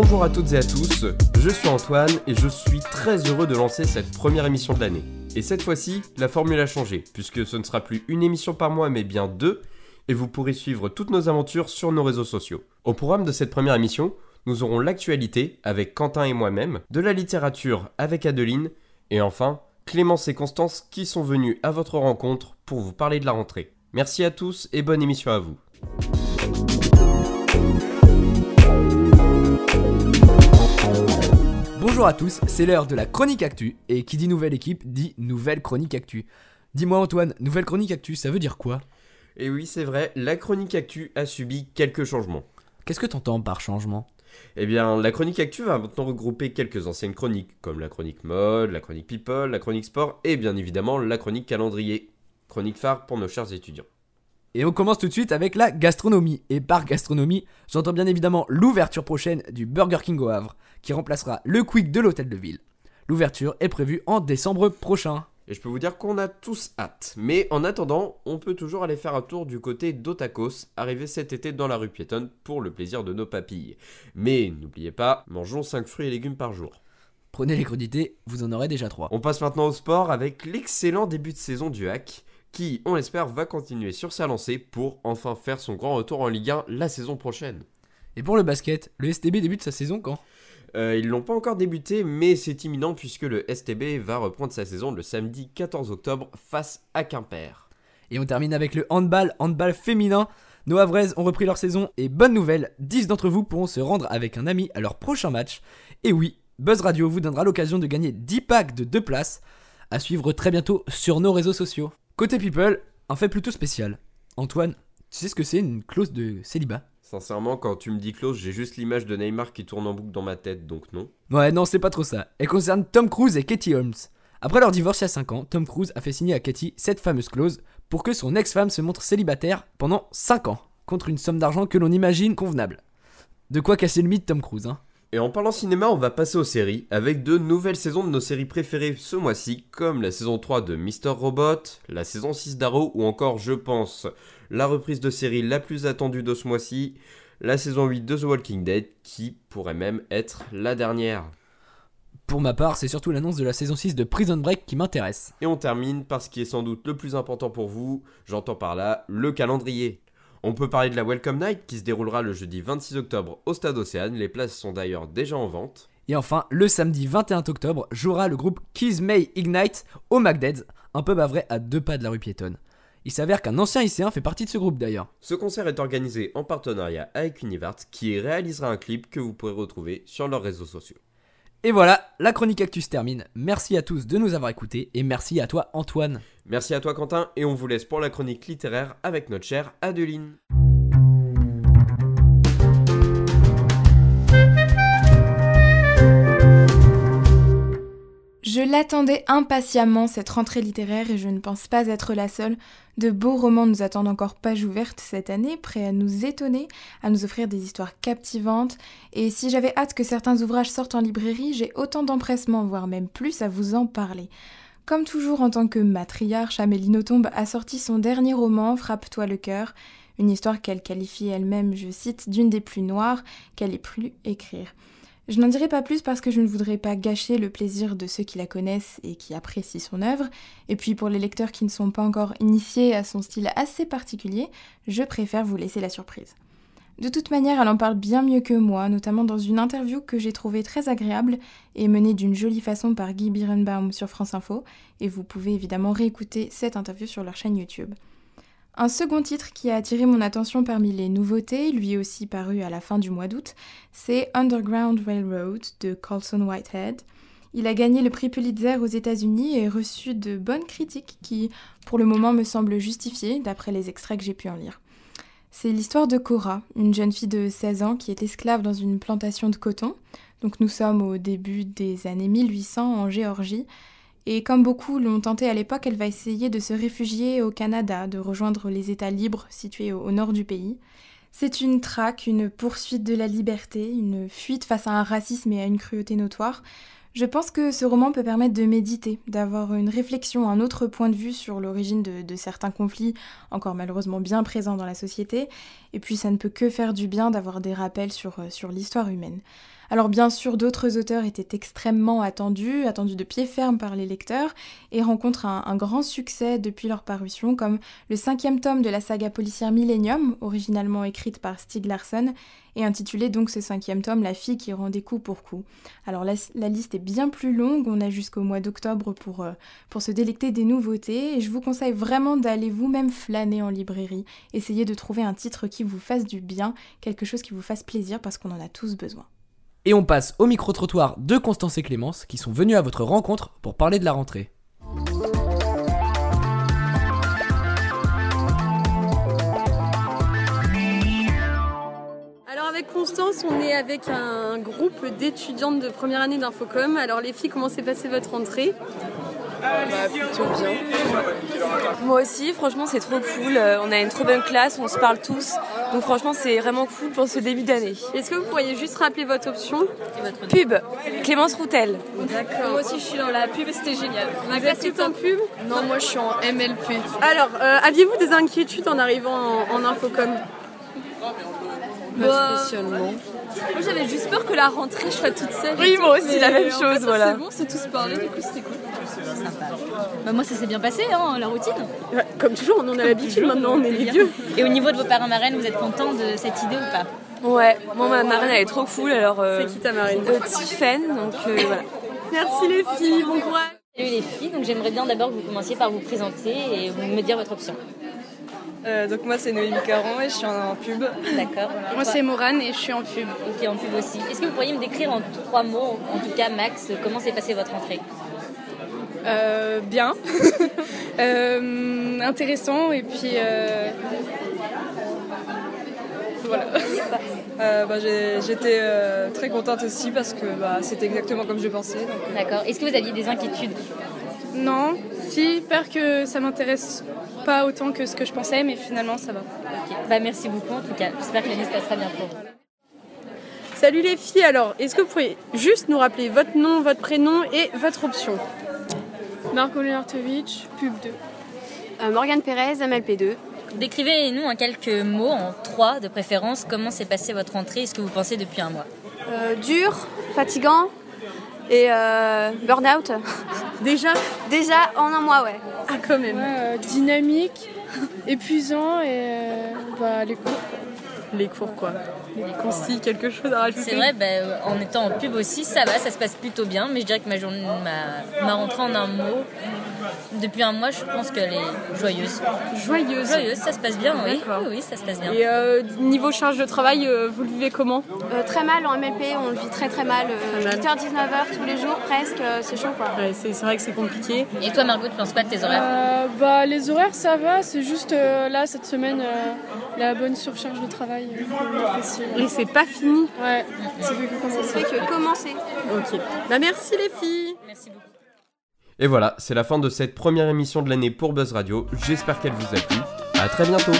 Bonjour à toutes et à tous, je suis Antoine et je suis très heureux de lancer cette première émission de l'année. Et cette fois-ci, la formule a changé, puisque ce ne sera plus une émission par mois mais bien deux, et vous pourrez suivre toutes nos aventures sur nos réseaux sociaux. Au programme de cette première émission, nous aurons l'actualité avec Quentin et moi-même, de la littérature avec Adeline, et enfin, Clémence et Constance qui sont venus à votre rencontre pour vous parler de la rentrée. Merci à tous et bonne émission à vous. Bonjour à tous, c'est l'heure de la chronique actu, et qui dit nouvelle équipe dit nouvelle chronique actu. Dis-moi Antoine, nouvelle chronique actu, ça veut dire quoi ? Et oui, c'est vrai, la chronique actu a subi quelques changements. Qu'est-ce que t'entends par changement ? Eh bien, la chronique actu va maintenant regrouper quelques anciennes chroniques, comme la chronique mode, la chronique people, la chronique sport, et bien évidemment la chronique calendrier. Chronique phare pour nos chers étudiants. Et on commence tout de suite avec la gastronomie. Et par gastronomie, j'entends bien évidemment l'ouverture prochaine du Burger King au Havre, qui remplacera le Quick de l'hôtel de ville. L'ouverture est prévue en décembre prochain. Et je peux vous dire qu'on a tous hâte. Mais en attendant, on peut toujours aller faire un tour du côté d'Otakos, arrivé cet été dans la rue piétonne pour le plaisir de nos papilles. Mais n'oubliez pas, mangeons 5 fruits et légumes par jour. Prenez les crudités, vous en aurez déjà 3. On passe maintenant au sport avec l'excellent début de saison du HAC, qui, on l'espère, va continuer sur sa lancée pour enfin faire son grand retour en Ligue 1 la saison prochaine. Et pour le basket, le STB débute sa saison quand ? Ils l'ont pas encore débuté, mais c'est imminent puisque le STB va reprendre sa saison le samedi 14 octobre face à Quimper. Et on termine avec le handball féminin. Nos Havraises ont repris leur saison et bonne nouvelle, 10 d'entre vous pourront se rendre avec un ami à leur prochain match. Et oui, Buzz Radio vous donnera l'occasion de gagner 10 packs de 2 places à suivre très bientôt sur nos réseaux sociaux. Côté people, un fait plutôt spécial. Antoine, tu sais ce que c'est une clause de célibat ? Sincèrement, quand tu me dis clause, j'ai juste l'image de Neymar qui tourne en boucle dans ma tête, donc non. Ouais, non, c'est pas trop ça. Elle concerne Tom Cruise et Katie Holmes. Après leur divorce il y a 5 ans, Tom Cruise a fait signer à Katie cette fameuse clause pour que son ex-femme se montre célibataire pendant 5 ans, contre une somme d'argent que l'on imagine convenable. De quoi casser le mythe Tom Cruise, hein. Et en parlant cinéma, on va passer aux séries, avec de nouvelles saisons de nos séries préférées ce mois-ci, comme la saison 3 de Mr. Robot, la saison 6 d'Arrow, ou encore, je pense, la reprise de série la plus attendue de ce mois-ci, la saison 8 de The Walking Dead, qui pourrait même être la dernière. Pour ma part, c'est surtout l'annonce de la saison 6 de Prison Break qui m'intéresse. Et on termine par ce qui est sans doute le plus important pour vous, j'entends par là le calendrier. On peut parler de la Welcome Night qui se déroulera le jeudi 26 octobre au Stade Océane, les places sont d'ailleurs déjà en vente. Et enfin, le samedi 21 octobre, jouera le groupe Kiss May Ignite au McDead's, un pub à vrai à 2 pas de la rue piétonne. Il s'avère qu'un ancien lycéen fait partie de ce groupe d'ailleurs. Ce concert est organisé en partenariat avec Univart qui réalisera un clip que vous pourrez retrouver sur leurs réseaux sociaux. Et voilà, la chronique actu se termine. Merci à tous de nous avoir écoutés et merci à toi Antoine. Merci à toi Quentin et on vous laisse pour la chronique littéraire avec notre chère Adeline. Je l'attendais impatiemment cette rentrée littéraire et je ne pense pas être la seule. De beaux romans nous attendent encore page ouverte cette année, prêts à nous étonner, à nous offrir des histoires captivantes. Et si j'avais hâte que certains ouvrages sortent en librairie, j'ai autant d'empressement, voire même plus, à vous en parler. Comme toujours en tant que matriarche, Amélie Nothomb a sorti son dernier roman, Frappe-toi le cœur, une histoire qu'elle qualifie elle-même, je cite, d'une des plus noires qu'elle ait pu écrire. Je n'en dirai pas plus parce que je ne voudrais pas gâcher le plaisir de ceux qui la connaissent et qui apprécient son œuvre. Et puis pour les lecteurs qui ne sont pas encore initiés à son style assez particulier, je préfère vous laisser la surprise. De toute manière, elle en parle bien mieux que moi, notamment dans une interview que j'ai trouvée très agréable et menée d'une jolie façon par Guy Birenbaum sur France Info. Et vous pouvez évidemment réécouter cette interview sur leur chaîne YouTube. Un second titre qui a attiré mon attention parmi les nouveautés, lui aussi paru à la fin du mois d'août, c'est Underground Railroad de Colson Whitehead. Il a gagné le prix Pulitzer aux États-Unis et reçu de bonnes critiques qui, pour le moment, me semblent justifiées d'après les extraits que j'ai pu en lire. C'est l'histoire de Cora, une jeune fille de 16 ans qui est esclave dans une plantation de coton. Donc nous sommes au début des années 1800 en Géorgie. Et comme beaucoup l'ont tenté à l'époque, elle va essayer de se réfugier au Canada, de rejoindre les États libres situés au nord du pays. C'est une traque, une poursuite de la liberté, une fuite face à un racisme et à une cruauté notoire. Je pense que ce roman peut permettre de méditer, d'avoir une réflexion, un autre point de vue sur l'origine de certains conflits encore malheureusement bien présents dans la société. Et puis ça ne peut que faire du bien d'avoir des rappels sur l'histoire humaine. Alors bien sûr, d'autres auteurs étaient extrêmement attendus de pied ferme par les lecteurs, et rencontrent un grand succès depuis leur parution, comme le 5e tome de la saga policière Millennium, originalement écrite par Stieg Larsson, et intitulé donc ce 5e tome La fille qui rendait coup pour coup. Alors la liste est bien plus longue, on a jusqu'au mois d'octobre pour se délecter des nouveautés, et je vous conseille vraiment d'aller vous-même flâner en librairie, essayer de trouver un titre qui vous fasse du bien, quelque chose qui vous fasse plaisir, parce qu'on en a tous besoin. Et on passe au micro-trottoir de Constance et Clémence qui sont venus à votre rencontre pour parler de la rentrée. Alors avec Constance, on est avec un groupe d'étudiantes de première année d'Infocom. Alors les filles, comment s'est passée votre rentrée ? Plutôt bien. Moi aussi, franchement c'est trop cool, on a une trop bonne classe, on se parle tous, donc franchement c'est vraiment cool pour ce début d'année. Est-ce que vous pourriez juste rappeler votre option ? Pub, Clémence Routel. D'accord. Moi aussi je suis dans la pub et c'était génial. Vous êtes tout en pub ? Non, moi je suis en MLP. Alors, aviez-vous des inquiétudes en arrivant en Infocom ? Pas spécialement. Moi j'avais juste peur que la rentrée je sois toute seule. Oui, moi aussi, la même en chose, fait, voilà. C'est bon, c'est tous parlé, du coup c'était cool. Bah moi ça s'est bien passé, hein, la routine. Ouais, comme toujours, on en a l'habitude maintenant, on est les vieux. Et au niveau de vos parents marraines, vous êtes contents de cette idée ou pas ? Ouais, moi ma marraine elle est trop cool, alors C'est qui ta marraine ? Tiffen, donc voilà. Merci les filles, bon courage. Salut les filles, donc j'aimerais bien d'abord que vous commenciez par vous présenter et vous me dire votre option. Donc moi c'est Noémie Caron et je suis en pub. D'accord. Moi c'est Morane et je suis en pub. Ok, en pub aussi. Est-ce que vous pourriez me décrire en 3 mots, en tout cas max, comment s'est passée votre rentrée ? Bien. Intéressant et puis voilà. J'étais très contente aussi parce que c'était exactement comme je pensais. Donc... D'accord. Est-ce que vous aviez des inquiétudes ? Non, si, peur que ça m'intéresse pas autant que ce que je pensais, mais finalement ça va. Ok. Merci beaucoup en tout cas. J'espère que l'année se passera bien pour vous. Salut les filles, alors, est-ce que vous pourriez juste nous rappeler votre nom, votre prénom et votre option ? Marco Lenartovitch, pub 2. Morgane Pérez, MLP2. Décrivez-nous en quelques mots, en 3 de préférence, comment s'est passée votre rentrée et ce que vous pensez depuis un mois. Dur, fatigant et burn-out. Déjà Déjà en un mois, ouais. Ah, quand même. Dynamique, épuisant et les cours. Les cours, quoi. Les concis, quelque chose à rajouter ? C'est vrai, en étant en pub aussi, ça va, ça se passe plutôt bien, mais je dirais que ma rentrée en un mot, depuis un mois, je pense qu'elle est joyeuse. Joyeuse, ça se passe bien, oui. D'accord. Oui, ça se passe bien. Et niveau charge de travail, vous le vivez comment ? Très mal en MLP, on le vit très très mal. 8h-19h tous les jours presque, c'est chaud quoi. Ouais, c'est vrai que c'est compliqué. Et toi Margot, tu penses quoi de tes horaires ? Les horaires ça va, c'est juste là cette semaine la bonne surcharge de travail. Et c'est pas fini. Ouais, ça fait que commencer. Ça fait que commencer. Ok. Merci les filles. Merci beaucoup. Et voilà, c'est la fin de cette première émission de l'année pour Buzz Radio. J'espère qu'elle vous a plu. À très bientôt.